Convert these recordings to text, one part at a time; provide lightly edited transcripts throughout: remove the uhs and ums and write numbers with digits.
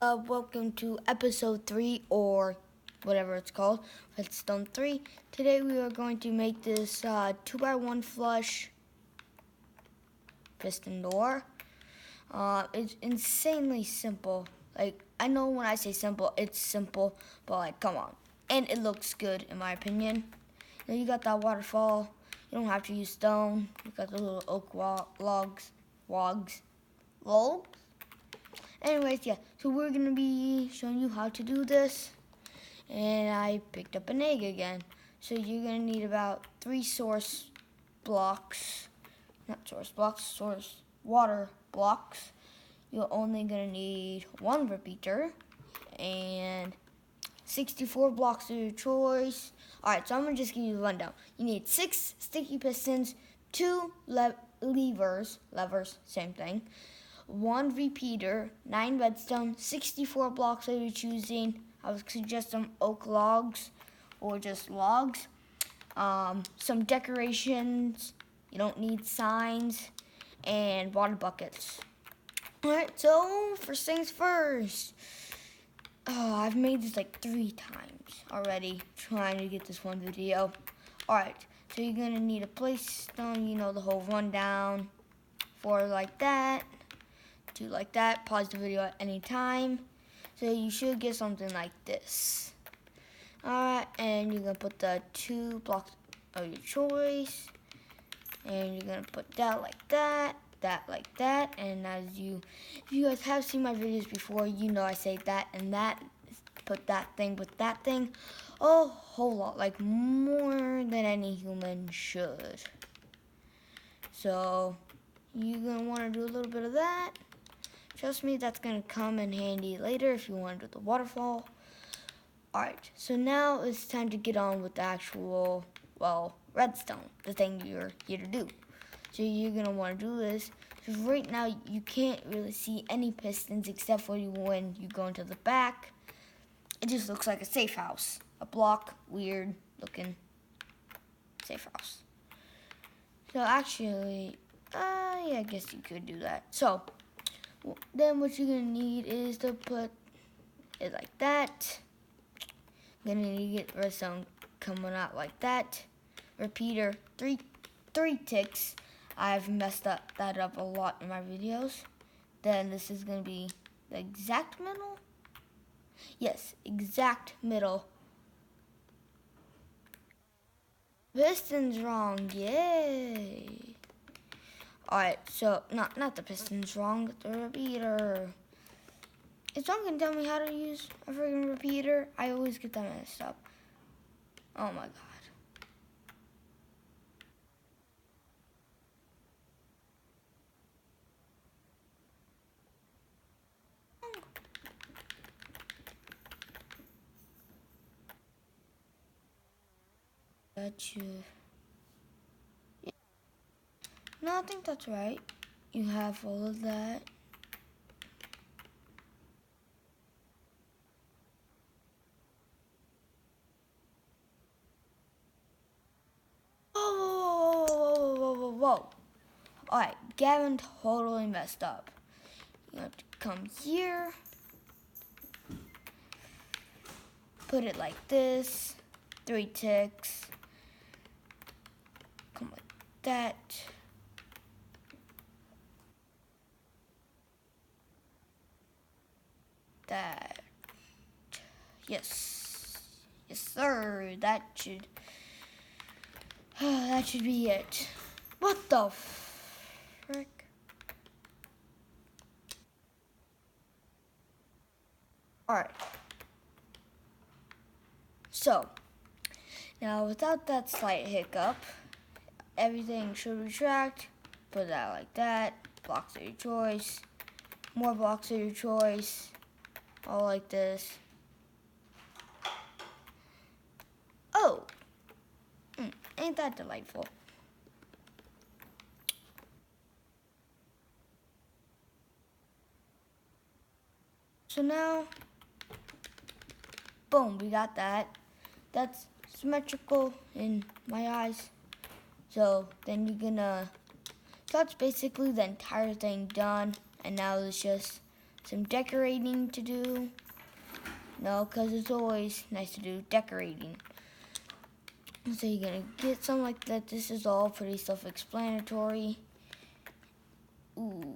Welcome to episode 3 or whatever it's called, Redstone 3. Today we are going to make this 2x1 flush piston door. It's insanely simple. Like, I know when I say simple, it's simple, but like, come on. And it looks good in my opinion. Now you got that waterfall. You don't have to use stone. You got the little oak logs. Anyways, yeah, so we're going to be showing you how to do this. And I picked up an egg again. So you're going to need about 3 source blocks. Not source blocks, source water blocks. You're only going to need 1 repeater and 64 blocks of your choice. Alright, so I'm going to just give you a rundown. You need 6 sticky pistons, 2 levers, same thing, 1 repeater, 9 redstone, 64 blocks that you're choosing. I would suggest some oak logs or just logs. Some decorations. You don't need signs. And water buckets. Alright, so first things first. I've made this like 3 times already trying to get this one video. Alright, so you're going to need a piston, you know, the whole rundown. 4 like that. 2 like that. Pause the video at any time. So you should get something like this. Alright, and you're going to put the 2 blocks of your choice. And you're going to put that like that like that. And if you guys have seen my videos before, you know I say that and that. Put that thing with that thing. A whole lot, like more than any human should. So you're going to want to do a little bit of that. Trust me, that's going to come in handy later if you want to do the waterfall. Alright, so now it's time to get on with the actual, redstone, the thing you're here to do. So you're going to want to do this. Because right now, you can't really see any pistons except for when you go into the back. It just looks like a safe house. A block, weird looking safe house. So actually, yeah, I guess you could do that. So then what you're going to need is to put it like that. You're going to need to get redstone coming out like that. Repeater, three ticks. I've messed that up a lot in my videos. Then this is going to be the exact middle. Yes, exact middle. Piston's wrong, yay. Alright, so, not the piston's wrong, but the repeater. If someone can tell me how to use a freaking repeater, I always get that messed up. Oh my god. That you... No, I think that's right. You have all of that. Whoa. Alright, Gavin totally messed up. You have to come here. Put it like this. 3 ticks. Come like that. That. Yes. Yes, sir. That should be it. What the frick? Alright. So, now without that slight hiccup, everything should retract. Put that like that. Blocks of your choice. More blocks of your choice. All like this. Oh! Ain't that delightful? So now, boom, we got that. That's symmetrical in my eyes. So then so that's basically the entire thing done. And now it's just some decorating to do. No, because it's always nice to do decorating. So you're gonna get something like that. This is all pretty self-explanatory. Ooh.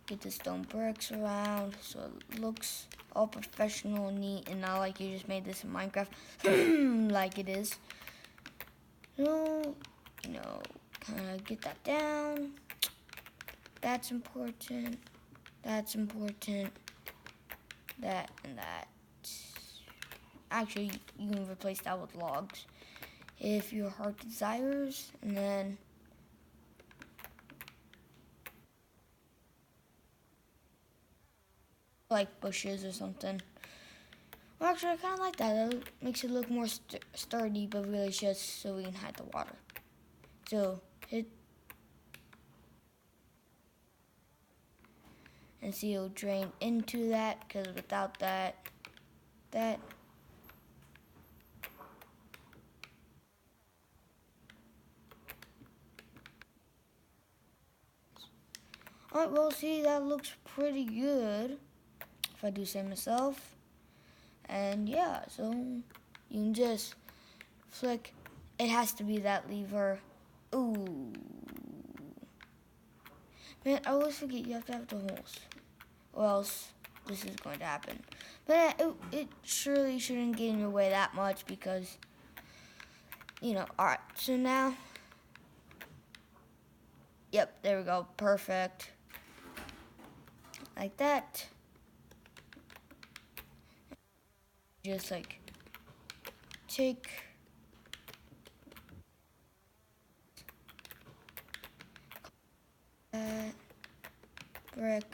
Get the stone bricks around so it looks all professional and neat and not like you just made this in Minecraft like it is. So, kind of get that down. That's important. That's important. That and that. Actually, you can replace that with logs if your heart desires, and then like bushes or something. Well, actually, I kind of like that. That makes it look more sturdy, but really it's just so we can hide the water. So hit and see it'll drain into that, because without that. Alright, well, see, that looks pretty good, if I do say myself. And yeah, so you can just flick. It has to be that lever. Ooh. Man, I always forget you have to have the holes, or else this is going to happen. But it surely shouldn't get in your way that much because, alright, so now, yep, there we go, perfect. Like that. Just like take that brick.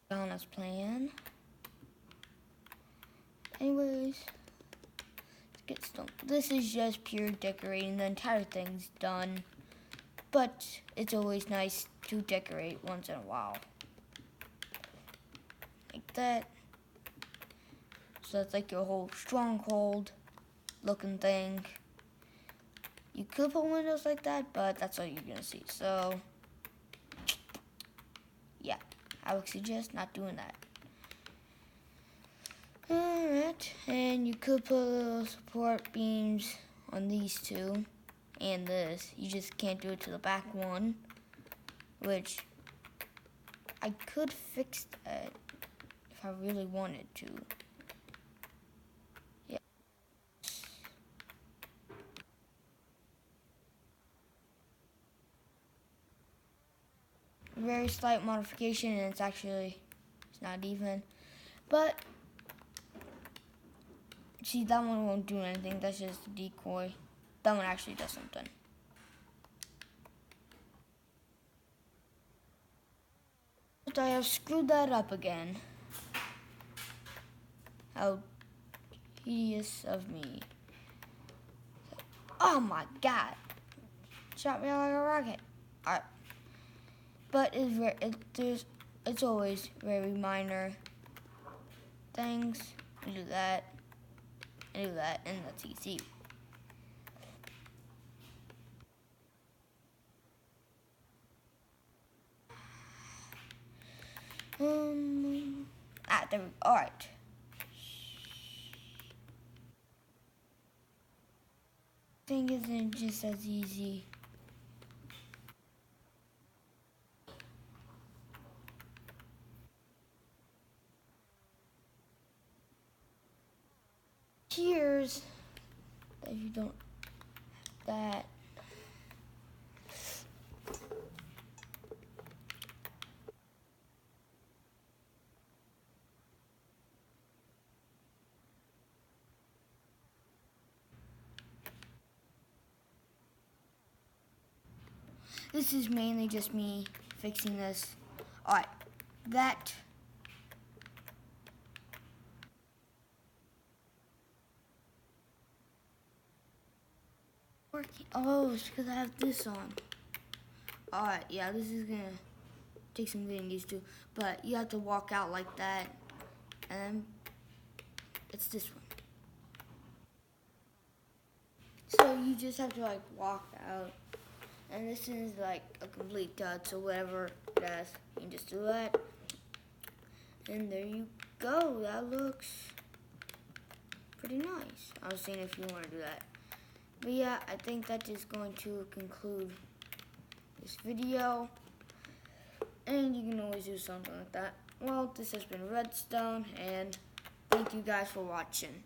Down as planned. Anyways, let's get stone. This is just pure decorating. The entire thing's done, but it's always nice to decorate once in a while. Like that. So that's like your whole stronghold looking thing. You could put windows like that, but that's all you're gonna see. So yeah, I would suggest not doing that. Alright, and you could put little support beams on these two and this. You just can't do it to the back one, which I could fix that if I really wanted to. Yeah. Very slight modification, and it's not even. But see, that one won't do anything. That's just a decoy. That one actually does something. But I have screwed that up again. How hideous of me. Oh my god. Shot me like a rocket. Alright. But it's always very minor things. I do that, and that's easy. There we go. Alright. Thing isn't just as easy. Cheers that you don't have that. This is mainly just me fixing this. Alright, that. Working. Oh, it's because I have this on. Alright, yeah, this is gonna take some getting used to. But you have to walk out like that, and it's this one. So you just have to like walk out, and this is like a complete dud. So whatever it has, you can just do that, and there you go. That looks pretty nice. I was seeing if you want to do that. But yeah, I think that is going to conclude this video. And you can always do something like that. Well, this has been Redstone, and thank you guys for watching.